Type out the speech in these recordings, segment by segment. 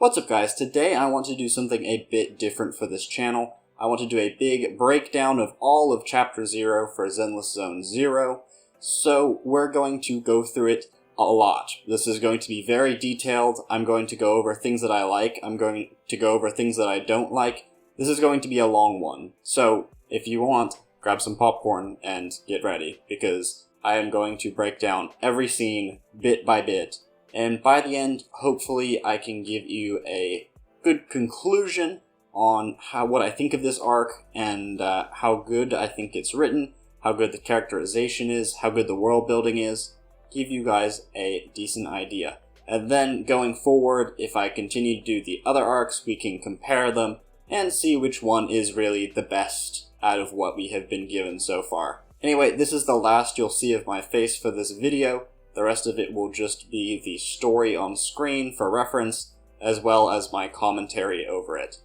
What's up guys, today I want to do something a bit different for this channel. I want to do a big breakdown of all of Chapter 0 for Zenless Zone 0, so we're going to go through it a lot. This is going to be very detailed. I'm going to go over things that I like, I'm going to go over things that I don't like. This is going to be a long one, so if you want, grab some popcorn and get ready, because I am going to break down every scene bit by bit. And by the end, hopefully I can give you a good conclusion on what I think of this arc, and how good I think it's written, how good the characterization is, how good the world building is, give you guys a decent idea. And then going forward, if I continue to do the other arcs, we can compare them and see which one is really the best out of what we have been given so far. Anyway, this is the last you'll see of my face for this video. The rest of it will just be the story on screen for reference, as well as my commentary over it.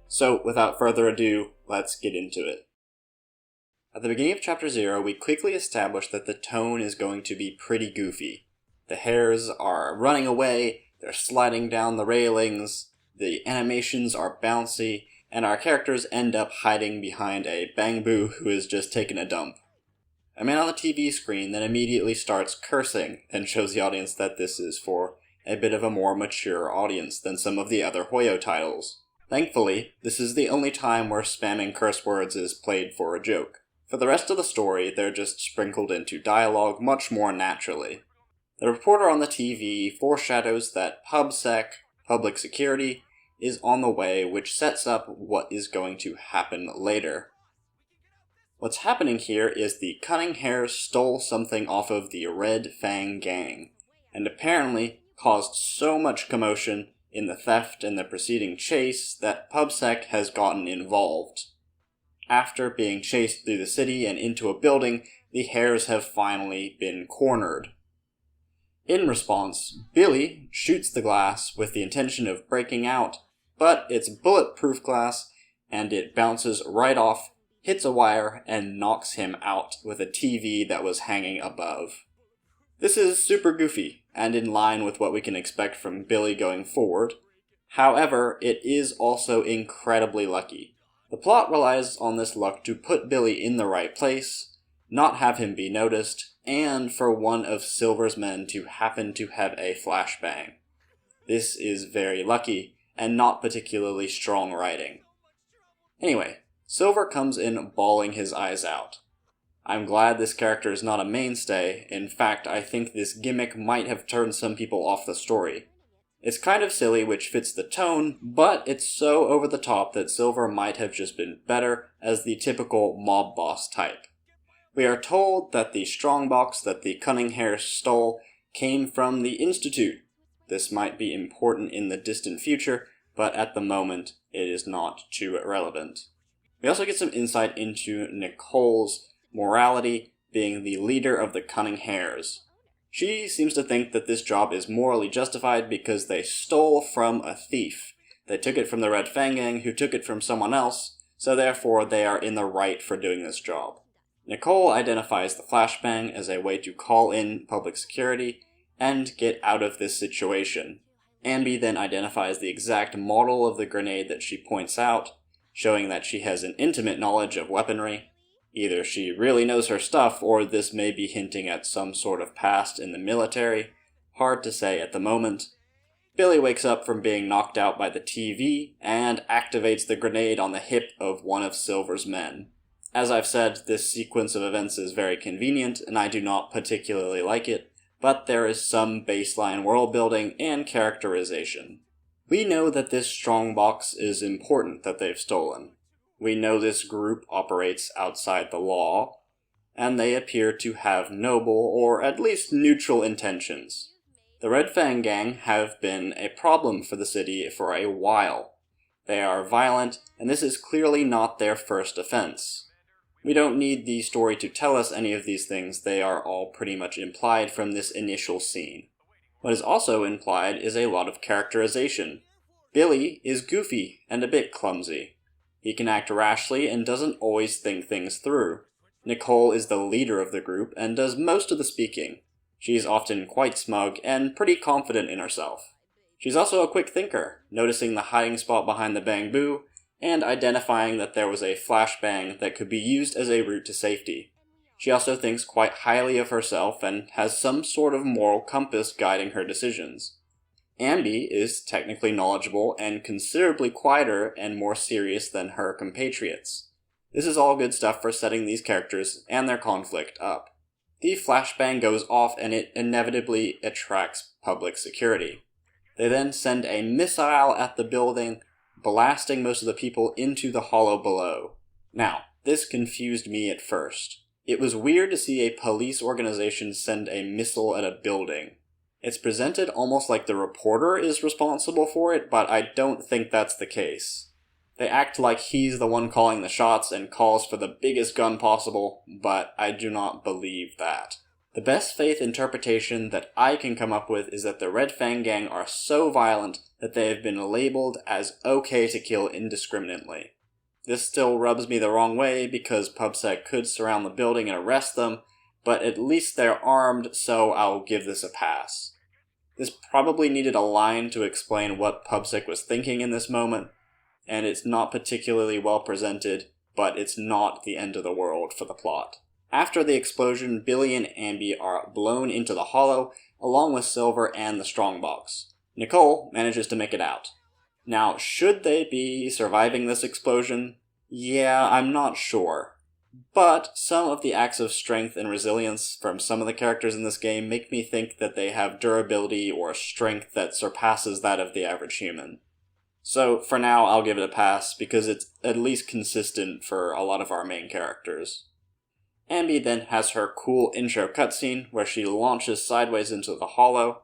So, without further ado, let's get into it. At the beginning of Chapter 0, we quickly establish that the tone is going to be pretty goofy. The hares are running away, they're sliding down the railings, the animations are bouncy, and our characters end up hiding behind a Bang-Boo who has just taken a dump. A man on the TV screen then immediately starts cursing and shows the audience that this is for a bit of a more mature audience than some of the other Hoyo titles. Thankfully, this is the only time where spamming curse words is played for a joke. For the rest of the story, they're just sprinkled into dialogue much more naturally. The reporter on the TV foreshadows that PubSec, public security, is on the way, which sets up what is going to happen later. What's happening here is the Cunning Hares stole something off of the Red Fang gang, and apparently caused so much commotion in the theft and the preceding chase that PubSec has gotten involved. After being chased through the city and into a building, the Hares have finally been cornered. In response, Billy shoots the glass with the intention of breaking out, but it's bulletproof glass and it bounces right off, hits a wire, and knocks him out with a TV that was hanging above. This is super goofy, and in line with what we can expect from Billy going forward. However, it is also incredibly lucky. The plot relies on this luck to put Billy in the right place, not have him be noticed, and for one of Silver's men to happen to have a flashbang. This is very lucky, and not particularly strong writing. Anyway, Silver comes in bawling his eyes out. I'm glad this character is not a mainstay. In fact, I think this gimmick might have turned some people off the story. It's kind of silly, which fits the tone, but it's so over the top that Silver might have just been better as the typical mob boss type. We are told that the strongbox that the Cunning Hares stole came from the Institute. This might be important in the distant future, but at the moment, it is not too relevant. We also get some insight into Nicole's morality, being the leader of the Cunning Hares. She seems to think that this job is morally justified because they stole from a thief. They took it from the Red Fang gang, who took it from someone else, so therefore they are in the right for doing this job. Nicole identifies the flashbang as a way to call in public security and get out of this situation. Ambi then identifies the exact model of the grenade that she points out, showing that she has an intimate knowledge of weaponry. Either she really knows her stuff, or this may be hinting at some sort of past in the military. Hard to say at the moment. Billy wakes up from being knocked out by the TV, and activates the grenade on the hip of one of Silver's men. As I've said, this sequence of events is very convenient, and I do not particularly like it, but there is some baseline world building and characterization. We know that this strongbox is important that they've stolen. We know this group operates outside the law, and they appear to have noble or at least neutral intentions. The Red Fang gang have been a problem for the city for a while. They are violent, and this is clearly not their first offense. We don't need the story to tell us any of these things, they are all pretty much implied from this initial scene. What is also implied is a lot of characterization. Billy is goofy and a bit clumsy. He can act rashly and doesn't always think things through. Nicole is the leader of the group and does most of the speaking. She's often quite smug and pretty confident in herself. She's also a quick thinker, noticing the hiding spot behind the bamboo, and identifying that there was a flashbang that could be used as a route to safety. She also thinks quite highly of herself and has some sort of moral compass guiding her decisions. Ambi is technically knowledgeable and considerably quieter and more serious than her compatriots. This is all good stuff for setting these characters and their conflict up. The flashbang goes off and it inevitably attracts public security. They then send a missile at the building, blasting most of the people into the hollow below. Now, this confused me at first. It was weird to see a police organization send a missile at a building. It's presented almost like the reporter is responsible for it, but I don't think that's the case. They act like he's the one calling the shots and calls for the biggest gun possible, but I do not believe that. The best faith interpretation that I can come up with is that the Red Fang gang are so violent that they have been labeled as okay to kill indiscriminately. This still rubs me the wrong way because PubSec could surround the building and arrest them, but at least they're armed, so I'll give this a pass. This probably needed a line to explain what PubSec was thinking in this moment, and it's not particularly well presented, but it's not the end of the world for the plot. After the explosion, Billy and Ambi are blown into the hollow, along with Silver and the strongbox. Nicole manages to make it out. Now, should they be surviving this explosion? Yeah, I'm not sure. But some of the acts of strength and resilience from some of the characters in this game make me think that they have durability or strength that surpasses that of the average human. So for now, I'll give it a pass because it's at least consistent for a lot of our main characters. Ambi then has her cool intro cutscene where she launches sideways into the hollow.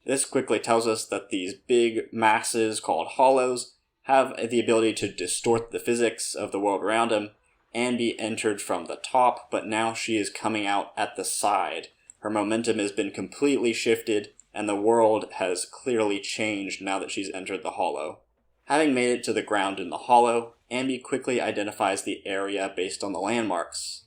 This quickly tells us that these big masses called hollows have the ability to distort the physics of the world around them. Ambi entered from the top, but now she is coming out at the side. Her momentum has been completely shifted, and the world has clearly changed now that she's entered the hollow. Having made it to the ground in the hollow, Ambi quickly identifies the area based on the landmarks.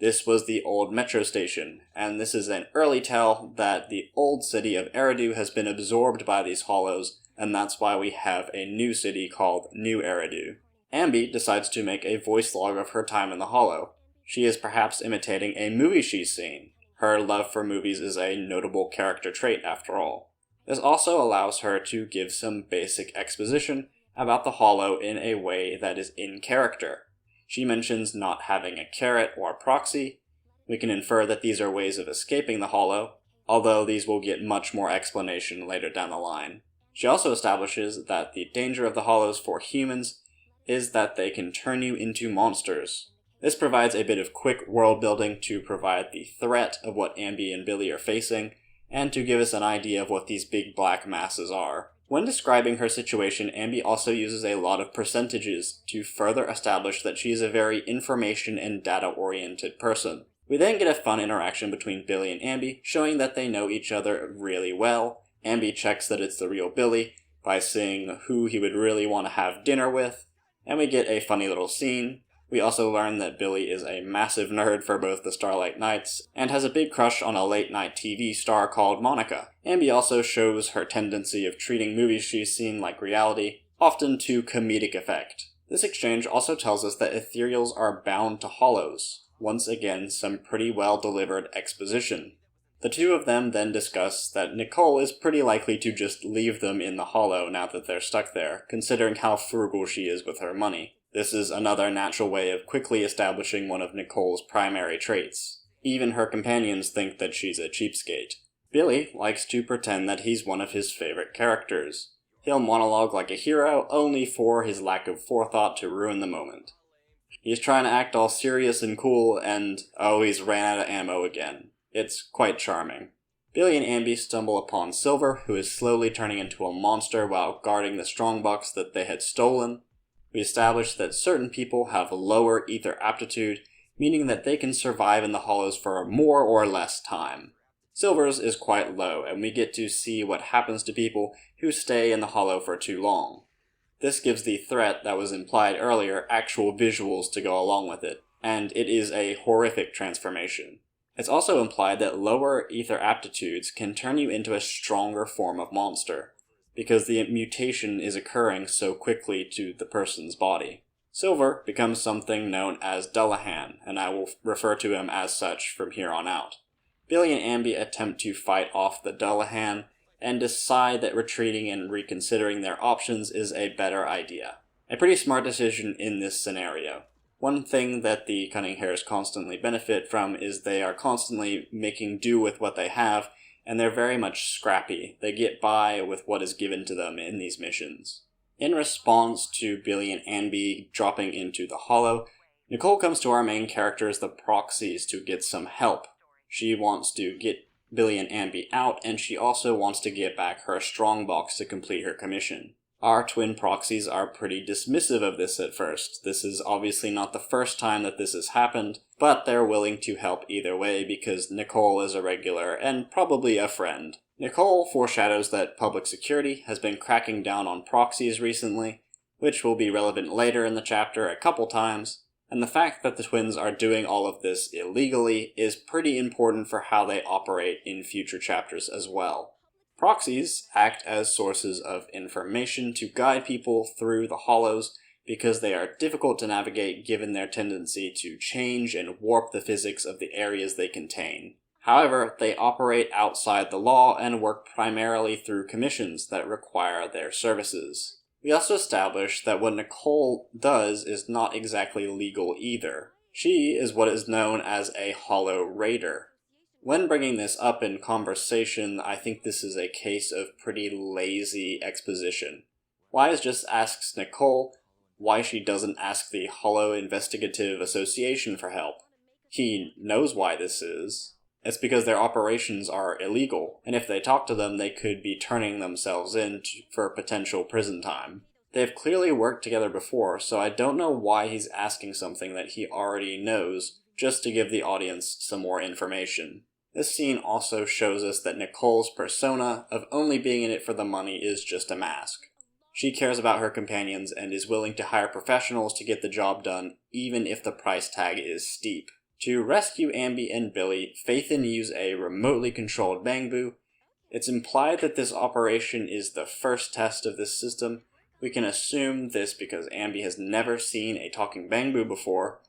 This was the old metro station, and this is an early tell that the old city of Eridu has been absorbed by these hollows, and that's why we have a new city called New Eridu. Ambi decides to make a voice log of her time in the hollow. She is perhaps imitating a movie she's seen. Her love for movies is a notable character trait after all. This also allows her to give some basic exposition about the hollow in a way that is in character. She mentions not having a carrot or a proxy. We can infer that these are ways of escaping the hollow, although these will get much more explanation later down the line. She also establishes that the danger of the hollows for humans is that they can turn you into monsters. This provides a bit of quick world building to provide the threat of what Ambi and Billy are facing, and to give us an idea of what these big black masses are. When describing her situation, Ambi also uses a lot of percentages to further establish that she is a very information and data-oriented person. We then get a fun interaction between Billy and Ambi, showing that they know each other really well. Ambi checks that it's the real Billy by seeing who he would really want to have dinner with, and we get a funny little scene. We also learn that Billy is a massive nerd for both the Starlight Knights, and has a big crush on a late-night TV star called Monica. Ambi also shows her tendency of treating movies she's seen like reality, often to comedic effect. This exchange also tells us that ethereals are bound to hollows. Once again, some pretty well-delivered exposition. The two of them then discuss that Nicole is pretty likely to just leave them in the hollow now that they're stuck there, considering how frugal she is with her money. This is another natural way of quickly establishing one of Nicole's primary traits. Even her companions think that she's a cheapskate. Billy likes to pretend that he's one of his favorite characters. He'll monologue like a hero, only for his lack of forethought to ruin the moment. He's trying to act all serious and cool, and he's ran out of ammo again. It's quite charming. Billy and Ambi stumble upon Silver, who is slowly turning into a monster while guarding the strongbox that they had stolen. We establish that certain people have lower ether aptitude, meaning that they can survive in the hollows for more or less time. Silver's is quite low, and we get to see what happens to people who stay in the hollow for too long. This gives the threat that was implied earlier actual visuals to go along with it, and it is a horrific transformation. It's also implied that lower ether aptitudes can turn you into a stronger form of monster. because the mutation is occurring so quickly to the person's body. Silver becomes something known as Dullahan, and I will refer to him as such from here on out. Billy and Ambi attempt to fight off the Dullahan, and decide that retreating and reconsidering their options is a better idea. A pretty smart decision in this scenario. One thing that the Cunning Hares constantly benefit from is they are constantly making do with what they have, and they're very much scrappy. They get by with what is given to them in these missions. In response to Billy and Ambi dropping into the Hollow, Nicole comes to our main characters, the Proxies, to get some help. She wants to get Billy and Ambi out, and she also wants to get back her strongbox to complete her commission. Our twin Proxies are pretty dismissive of this at first. This is obviously not the first time that this has happened, but they're willing to help either way because Nicole is a regular and probably a friend. Nicole foreshadows that public security has been cracking down on Proxies recently, which will be relevant later in the chapter a couple times, and the fact that the twins are doing all of this illegally is pretty important for how they operate in future chapters as well. Proxies act as sources of information to guide people through the hollows because they are difficult to navigate given their tendency to change and warp the physics of the areas they contain. However, they operate outside the law and work primarily through commissions that require their services. We also establish that what Nicole does is not exactly legal either. She is what is known as a Hollow Raider. When bringing this up in conversation, I think this is a case of pretty lazy exposition. Wise just asks Nicole why she doesn't ask the Hollow Investigative Association for help. He knows why this is. It's because their operations are illegal, and if they talk to them, they could be turning themselves in for potential prison time. They've clearly worked together before, so I don't know why he's asking something that he already knows, just to give the audience some more information. This scene also shows us that Nicole's persona of only being in it for the money is just a mask. She cares about her companions and is willing to hire professionals to get the job done, even if the price tag is steep. To rescue Ambi and Billy, Phaethon use a remotely controlled Bangbu. It's implied that this operation is the first test of this system. We can assume this because Ambi has never seen a talking Bangbu before,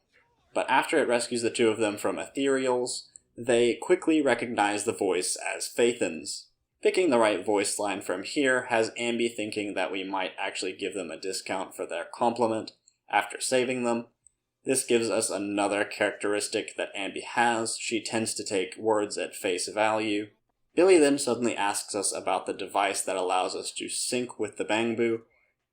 but after it rescues the two of them from ethereals, they quickly recognize the voice as Phaethon's. Picking the right voice line from here has Ambi thinking that we might actually give them a discount for their compliment after saving them. This gives us another characteristic that Ambi has. She tends to take words at face value. Billy then suddenly asks us about the device that allows us to sync with the Bangbu.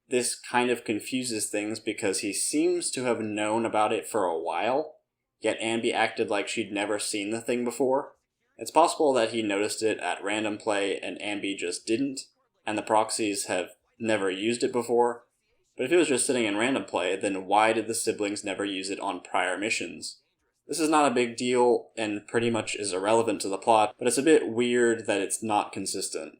This kind of confuses things because he seems to have known about it for a while, yet Ambi acted like she'd never seen the thing before. It's possible that he noticed it at random play and Ambi just didn't, and the Proxies have never used it before. But if it was just sitting in random play, then why did the siblings never use it on prior missions? This is not a big deal and pretty much is irrelevant to the plot, but it's a bit weird that it's not consistent.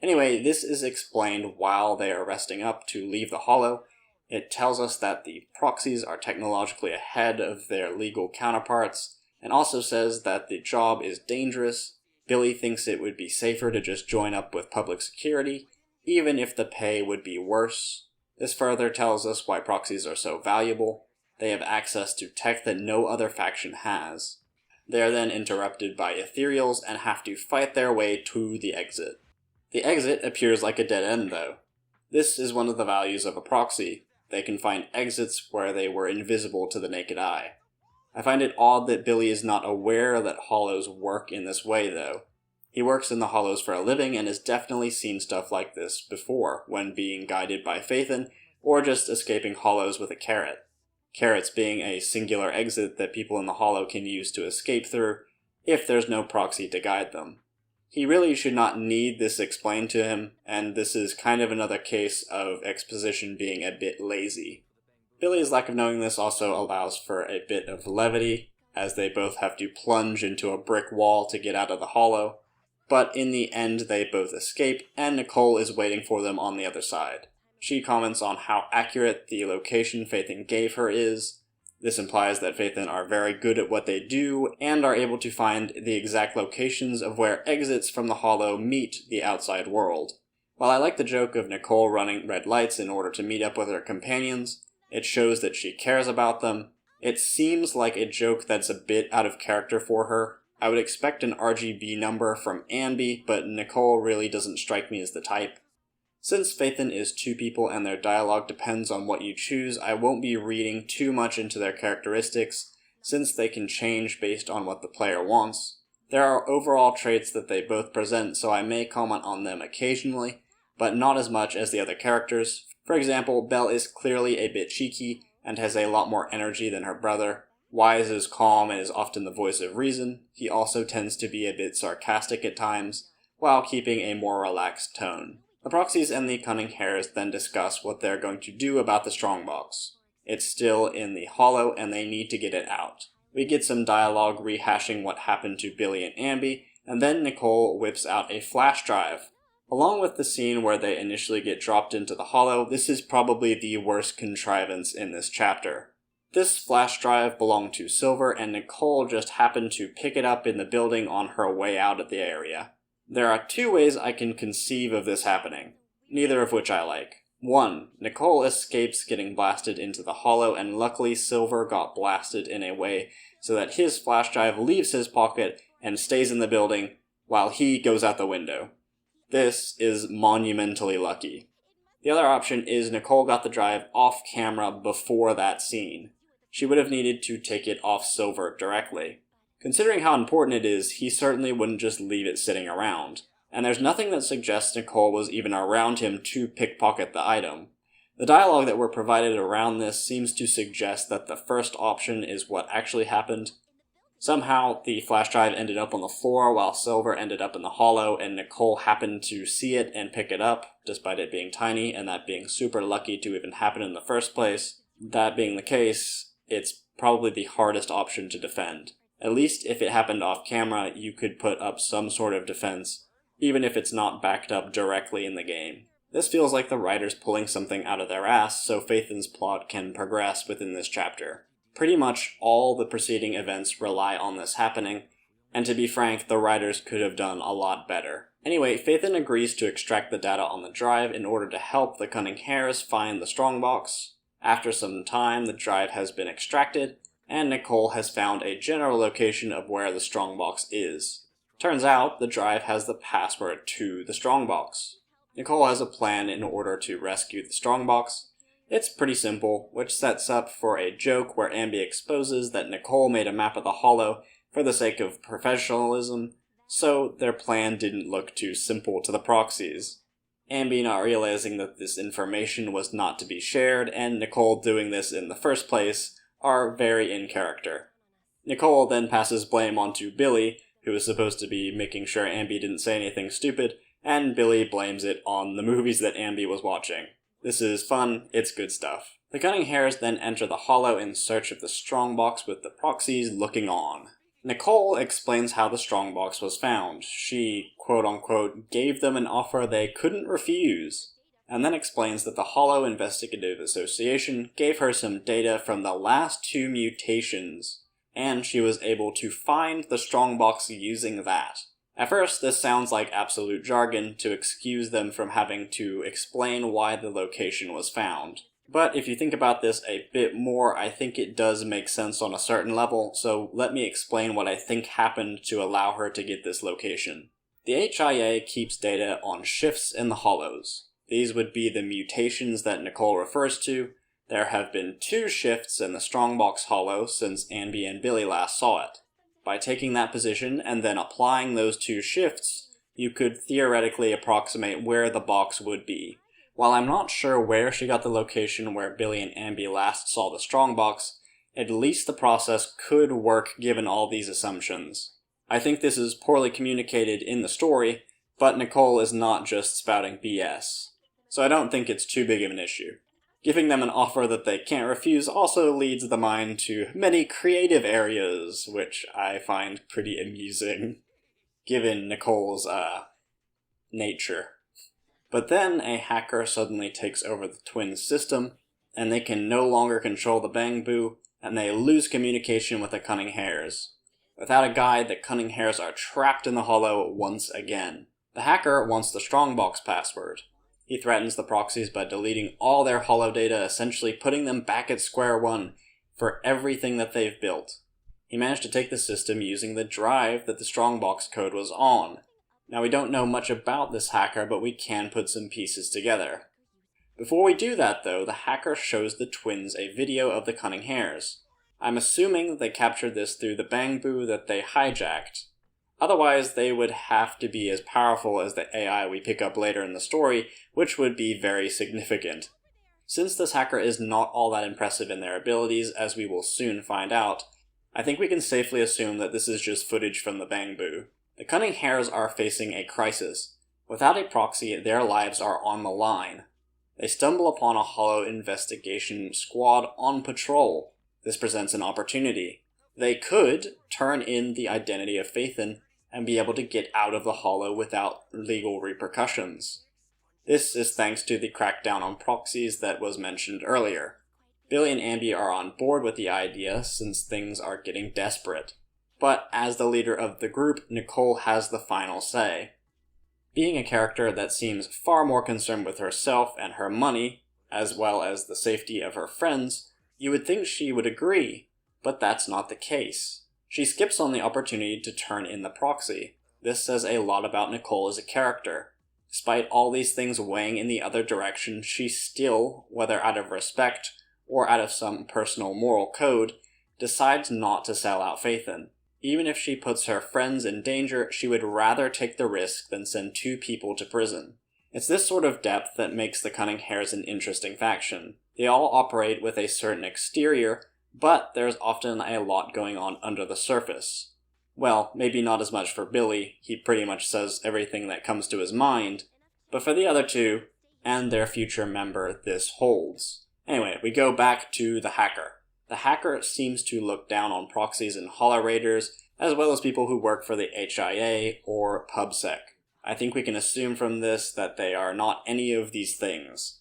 Anyway, this is explained while they are resting up to leave the Hollow. It tells us that the Proxies are technologically ahead of their legal counterparts, and also says that the job is dangerous. Billy thinks it would be safer to just join up with public security, even if the pay would be worse. This further tells us why Proxies are so valuable. They have access to tech that no other faction has. They are then interrupted by ethereals and have to fight their way to the exit. The exit appears like a dead end though. This is one of the values of a proxy. They can find exits where they were invisible to the naked eye. I find it odd that Billy is not aware that hollows work in this way though. He works in the hollows for a living and has definitely seen stuff like this before when being guided by Phaethon or just escaping hollows with a carrot. Carrots being a singular exit that people in the hollow can use to escape through if there's no proxy to guide them. He really should not need this explained to him, and this is kind of another case of exposition being a bit lazy. Billy's lack of knowing this also allows for a bit of levity, as they both have to plunge into a brick wall to get out of the hollow, but in the end they both escape, and Nicole is waiting for them on the other side. She comments on how accurate the location Phaethon gave her is. This implies that Phaethon are very good at what they do, and are able to find the exact locations of where exits from the hollow meet the outside world. While I like the joke of Nicole running red lights in order to meet up with her companions, it shows that she cares about them. It seems like a joke that's a bit out of character for her. I would expect an RGB number from Ambi, but Nicole really doesn't strike me as the type. Since Phaethon is two people and their dialogue depends on what you choose, I won't be reading too much into their characteristics, since they can change based on what the player wants. There are overall traits that they both present, so I may comment on them occasionally, but not as much as the other characters. For example, Belle is clearly a bit cheeky and has a lot more energy than her brother. Wise is calm and is often the voice of reason. He also tends to be a bit sarcastic at times, while keeping a more relaxed tone. The Proxies and the Cunning Hares then discuss what they're going to do about the strongbox. It's still in the hollow and they need to get it out. We get some dialogue rehashing what happened to Billy and Ambi, and then Nicole whips out a flash drive. Along with the scene where they initially get dropped into the hollow, this is probably the worst contrivance in this chapter. This flash drive belonged to Silver, and Nicole just happened to pick it up in the building on her way out of the area. There are two ways I can conceive of this happening, neither of which I like. 1. Nicole escapes getting blasted into the hollow, and luckily Silver got blasted in a way so that his flash drive leaves his pocket and stays in the building while he goes out the window. This is monumentally lucky. The other option is Nicole got the drive off camera before that scene. She would have needed to take it off Silver directly. Considering how important it is, he certainly wouldn't just leave it sitting around. And there's nothing that suggests Nicole was even around him to pickpocket the item. The dialogue that were provided around this seems to suggest that the first option is what actually happened. Somehow, the flash drive ended up on the floor while Silver ended up in the hollow, and Nicole happened to see it and pick it up, despite it being tiny and that being super lucky to even happen in the first place. That being the case, it's probably the hardest option to defend. At least if it happened off camera, you could put up some sort of defense, even if it's not backed up directly in the game. This feels like the writers pulling something out of their ass so Phaethon's plot can progress within this chapter. Pretty much all the preceding events rely on this happening, and to be frank, the writers could have done a lot better. Anyway, Phaethon agrees to extract the data on the drive in order to help the Cunning Hares find the strongbox. After some time, the drive has been extracted, and Nicole has found a general location of where the strongbox is. Turns out, the drive has the password to the strongbox. Nicole has a plan in order to rescue the strongbox. It's pretty simple, which sets up for a joke where Ambi exposes that Nicole made a map of the hollow for the sake of professionalism, so their plan didn't look too simple to the Proxies. Ambi not realizing that this information was not to be shared, and Nicole doing this in the first place, are very in character. Nicole then passes blame onto Billy, who is supposed to be making sure Ambi didn't say anything stupid, and Billy blames it on the movies that Ambi was watching. This is fun, it's good stuff. The Cunning Hares then enter the hollow in search of the strongbox with the Proxies looking on. Nicole explains how the strongbox was found. She, quote-unquote, gave them an offer they couldn't refuse, and then explains that the Hollow Investigative Association gave her some data from the last 2 mutations, and she was able to find the strongbox using that. At first, this sounds like absolute jargon to excuse them from having to explain why the location was found. But if you think about this a bit more, I think it does make sense on a certain level, so let me explain what I think happened to allow her to get this location. The HIA keeps data on shifts in the hollows. These would be the mutations that Nicole refers to. There have been 2 shifts in the strongbox hollow since Ambi and Billy last saw it. By taking that position and then applying those 2 shifts, you could theoretically approximate where the box would be. While I'm not sure where she got the location where Billy and Ambi last saw the strongbox, at least the process could work given all these assumptions. I think this is poorly communicated in the story, but Nicole is not just spouting BS. So I don't think it's too big of an issue. Giving them an offer that they can't refuse also leads the mind to many creative areas, which I find pretty amusing, given Nicole's, nature. But then a hacker suddenly takes over the twins' system, and they can no longer control the Bang Boo, and they lose communication with the Cunning Hares. Without a guide, the Cunning Hares are trapped in the hollow once again. The hacker wants the strongbox password. He threatens the proxies by deleting all their holo data, essentially putting them back at square one for everything that they've built. He managed to take the system using the drive that the Strongbox code was on. Now, we don't know much about this hacker, but we can put some pieces together. Before we do that, though, the hacker shows the twins a video of the Cunning Hares. I'm assuming they captured this through the Bangbu that they hijacked. Otherwise, they would have to be as powerful as the AI we pick up later in the story, which would be very significant. Since this hacker is not all that impressive in their abilities, as we will soon find out, I think we can safely assume that this is just footage from the Bangbu. The Cunning Hares are facing a crisis. Without a proxy, their lives are on the line. They stumble upon a holo investigation squad on patrol. This presents an opportunity. They could turn in the identity of Phaethon and be able to get out of the holo without legal repercussions. This is thanks to the crackdown on proxies that was mentioned earlier. Billy and Ambi are on board with the idea since things are getting desperate. But as the leader of the group, Nicole has the final say. Being a character that seems far more concerned with herself and her money, as well as the safety of her friends, you would think she would agree, but that's not the case. She skips on the opportunity to turn in the proxy. This says a lot about Nicole as a character. Despite all these things weighing in the other direction, she still, whether out of respect or out of some personal moral code, decides not to sell out Phaethon. Even if she puts her friends in danger, she would rather take the risk than send 2 people to prison. It's this sort of depth that makes the Cunning Hares an interesting faction. They all operate with a certain exterior, but there's often a lot going on under the surface. Well, maybe not as much for Billy, he pretty much says everything that comes to his mind, but for the other 2, and their future member, this holds. Anyway, we go back to the hacker. The hacker seems to look down on proxies and holo raiders, as well as people who work for the HIA or PubSec. I think we can assume from this that they are not any of these things.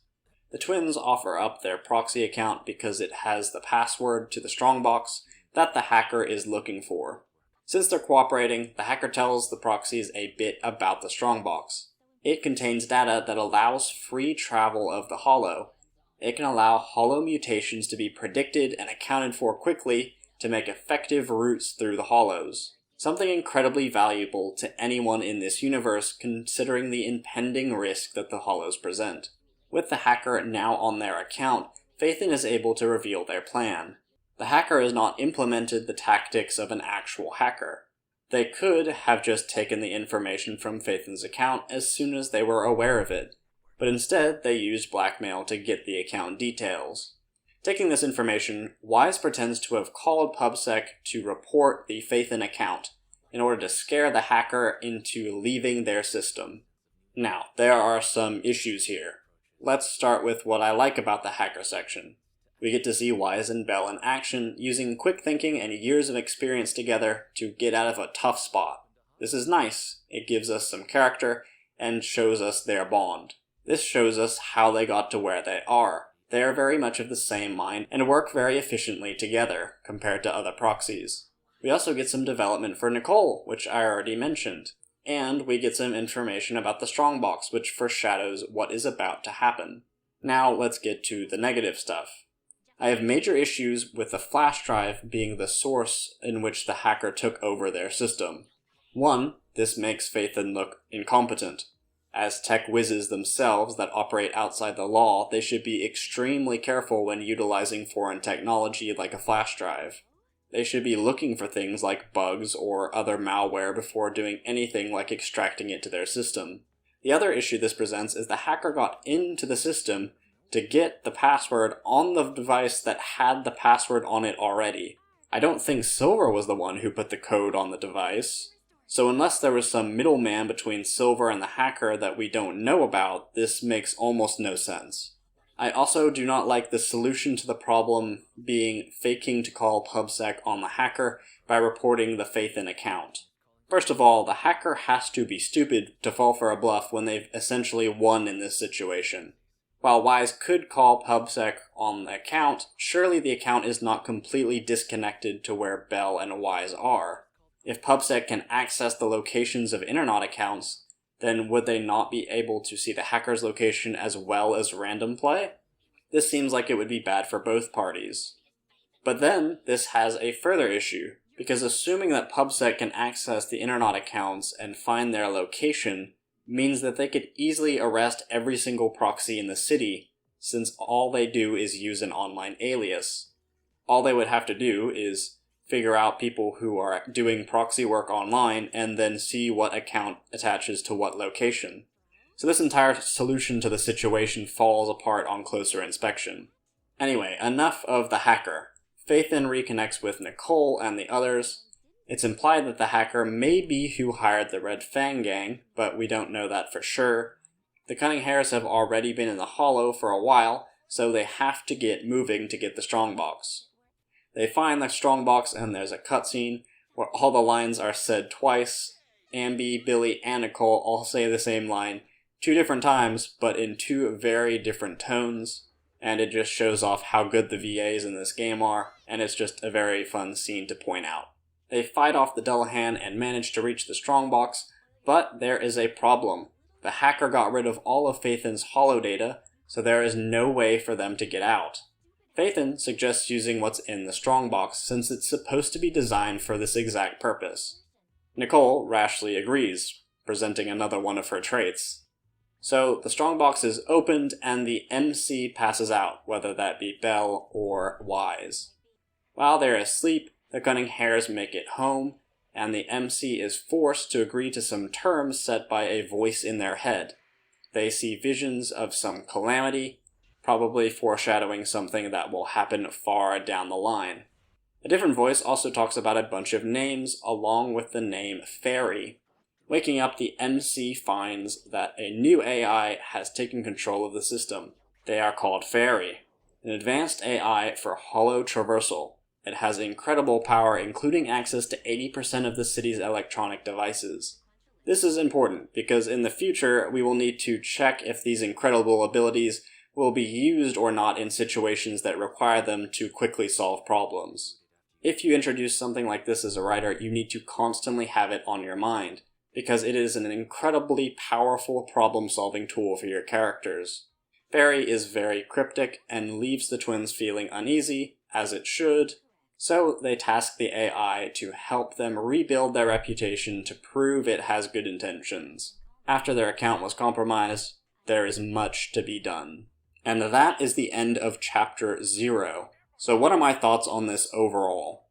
The twins offer up their proxy account because it has the password to the Strongbox that the hacker is looking for. Since they're cooperating, the hacker tells the proxies a bit about the Strongbox. It contains data that allows free travel of the holo. It can allow holo mutations to be predicted and accounted for quickly to make effective routes through the holos. Something incredibly valuable to anyone in this universe considering the impending risk that the holos present. With the hacker now on their account, Phaethon is able to reveal their plan. The hacker has not implemented the tactics of an actual hacker. They could have just taken the information from Phaethon's account as soon as they were aware of it, but instead they used blackmail to get the account details. Taking this information, Wise pretends to have called PubSec to report the Phaethon account in order to scare the hacker into leaving their system. Now, there are some issues here. Let's start with what I like about the hacker section. We get to see Wise and Bell in action, using quick thinking and years of experience together to get out of a tough spot. This is nice. It gives us some character and shows us their bond. This shows us how they got to where they are. They are very much of the same mind and work very efficiently together, compared to other proxies. We also get some development for Nicole, which I already mentioned. And we get some information about the Strongbox, which foreshadows what is about to happen. Now let's get to the negative stuff. I have major issues with the flash drive being the source in which the hacker took over their system. 1. This makes Phaethon look incompetent. As tech whizzes themselves that operate outside the law, they should be extremely careful when utilizing foreign technology like a flash drive. They should be looking for things like bugs or other malware before doing anything like extracting it to their system. The other issue this presents is the hacker got into the system to get the password on the device that had the password on it already. I don't think Silver was the one who put the code on the device. So unless there was some middleman between Silver and the hacker that we don't know about, this makes almost no sense. I also do not like the solution to the problem being faking to call PubSec on the hacker by reporting the Phaethon account. First of all, the hacker has to be stupid to fall for a bluff when they've essentially won in this situation. While Wise could call PubSec on the account, surely the account is not completely disconnected to where Bell and Wise are. If PubSec can access the locations of Internet accounts, then would they not be able to see the hacker's location as well as random play? This seems like it would be bad for both parties. But then, this has a further issue, because assuming that PubSec can access the internet accounts and find their location means that they could easily arrest every single proxy in the city, since all they do is use an online alias. All they would have to do is figure out people who are doing proxy work online and then see what account attaches to what location. So this entire solution to the situation falls apart on closer inspection. Anyway, enough of the hacker. Faith then reconnects with Nicole and the others. It's implied that the hacker may be who hired the Red Fang gang, but we don't know that for sure. The Cunning Hares have already been in the Hollow for a while, so they have to get moving to get the strongbox. They find the strongbox and there's a cutscene where all the lines are said twice. Ambi, Billy, and Nicole all say the same line 2 different times, but in 2 very different tones. And it just shows off how good the VAs in this game are, and it's just a very fun scene to point out. They fight off the Dullahan and manage to reach the strongbox, but there is a problem. The hacker got rid of all of Phaethan's holo data, so there is no way for them to get out. Phaethan suggests using what's in the strongbox since it's supposed to be designed for this exact purpose. Nicole rashly agrees, presenting another one of her traits. So the strongbox is opened and the MC passes out, whether that be Bell or Wise. While they're asleep, the Cunning Hares make it home, and the MC is forced to agree to some terms set by a voice in their head. They see visions of some calamity, probably foreshadowing something that will happen far down the line. A different voice also talks about a bunch of names along with the name Fairy. Waking up, the MC finds that a new AI has taken control of the system. They are called Fairy, an advanced AI for holo traversal. It has incredible power, including access to 80% of the city's electronic devices. This is important because in the future we will need to check if these incredible abilities will be used or not in situations that require them to quickly solve problems. If you introduce something like this as a writer, you need to constantly have it on your mind, because it is an incredibly powerful problem-solving tool for your characters. Fairy is very cryptic and leaves the twins feeling uneasy, as it should, so they task the AI to help them rebuild their reputation to prove it has good intentions. After their account was compromised, there is much to be done. And that is the end of Chapter 0. So what are my thoughts on this overall?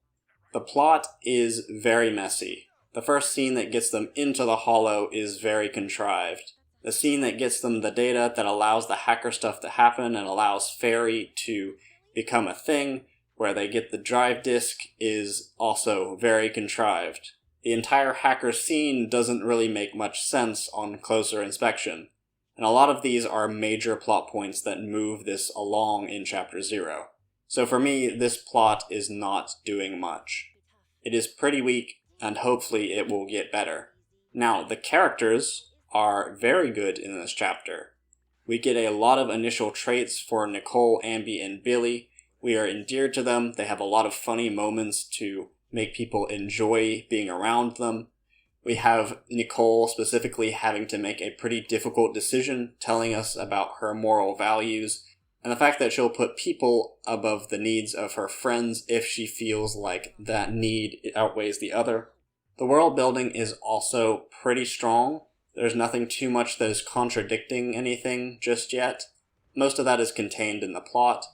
The plot is very messy. The first scene that gets them into the Hollow is very contrived. The scene that gets them the data that allows the hacker stuff to happen and allows Fairy to become a thing, where they get the drive disk, is also very contrived. The entire hacker scene doesn't really make much sense on closer inspection, and a lot of these are major plot points that move this along in Chapter 0. So for me, this plot is not doing much. It is pretty weak, and hopefully it will get better. Now, the characters are very good in this chapter. We get a lot of initial traits for Nicole, Ambi, and Billy. We are endeared to them. They have a lot of funny moments to make people enjoy being around them. We have Nicole specifically having to make a pretty difficult decision, telling us about her moral values, and the fact that she'll put people above the needs of her friends if she feels like that need outweighs the other. The world building is also pretty strong. There's nothing too much that is contradicting anything just yet. Most of that is contained in the plot.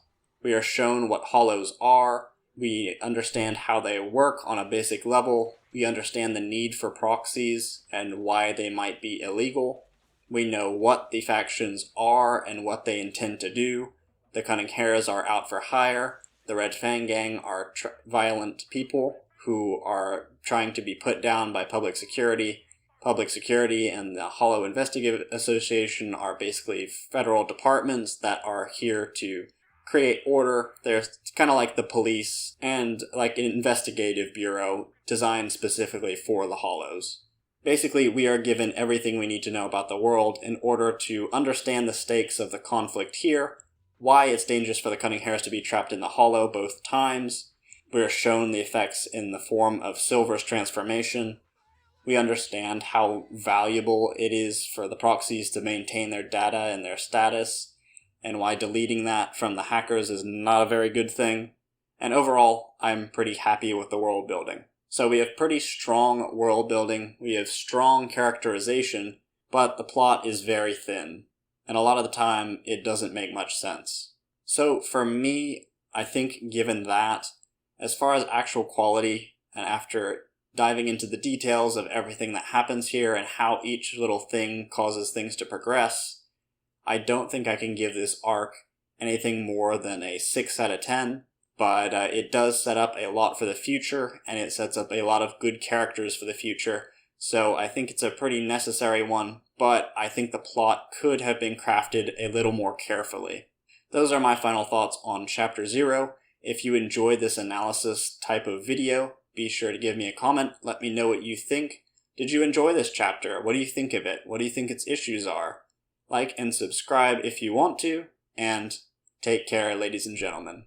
We are shown what hollows are. We understand how they work on a basic level. We understand the need for proxies and why they might be illegal. We know what the factions are and what they intend to do. The Cunning Hares are out for hire. The Red Fang Gang are violent people who are trying to be put down by public security. Public security and the Hollow Investigative Association are basically federal departments that are here to create order. They're kind of like the police and like an investigative bureau designed specifically for the Hollows. Basically, we are given everything we need to know about the world in order to understand the stakes of the conflict here, why it's dangerous for the Cunning Hares to be trapped in the Hollow both times. We are shown the effects in the form of Silver's transformation. We understand how valuable it is for the proxies to maintain their data and their status, and why deleting that from the hackers is not a very good thing. And overall, I'm pretty happy with the world building. So we have pretty strong world building, we have strong characterization, but the plot is very thin. And a lot of the time, it doesn't make much sense. So for me, I think given that, as far as actual quality, and after diving into the details of everything that happens here and how each little thing causes things to progress, I don't think I can give this arc anything more than a 6 out of 10, but it does set up a lot for the future, and it sets up a lot of good characters for the future, so I think it's a pretty necessary one, but I think the plot could have been crafted a little more carefully. Those are my final thoughts on Chapter 0. If you enjoyed this analysis type of video, be sure to give me a comment, let me know what you think. Did you enjoy this chapter? What do you think of it? What do you think its issues are? Like and subscribe if you want to, and take care, ladies and gentlemen.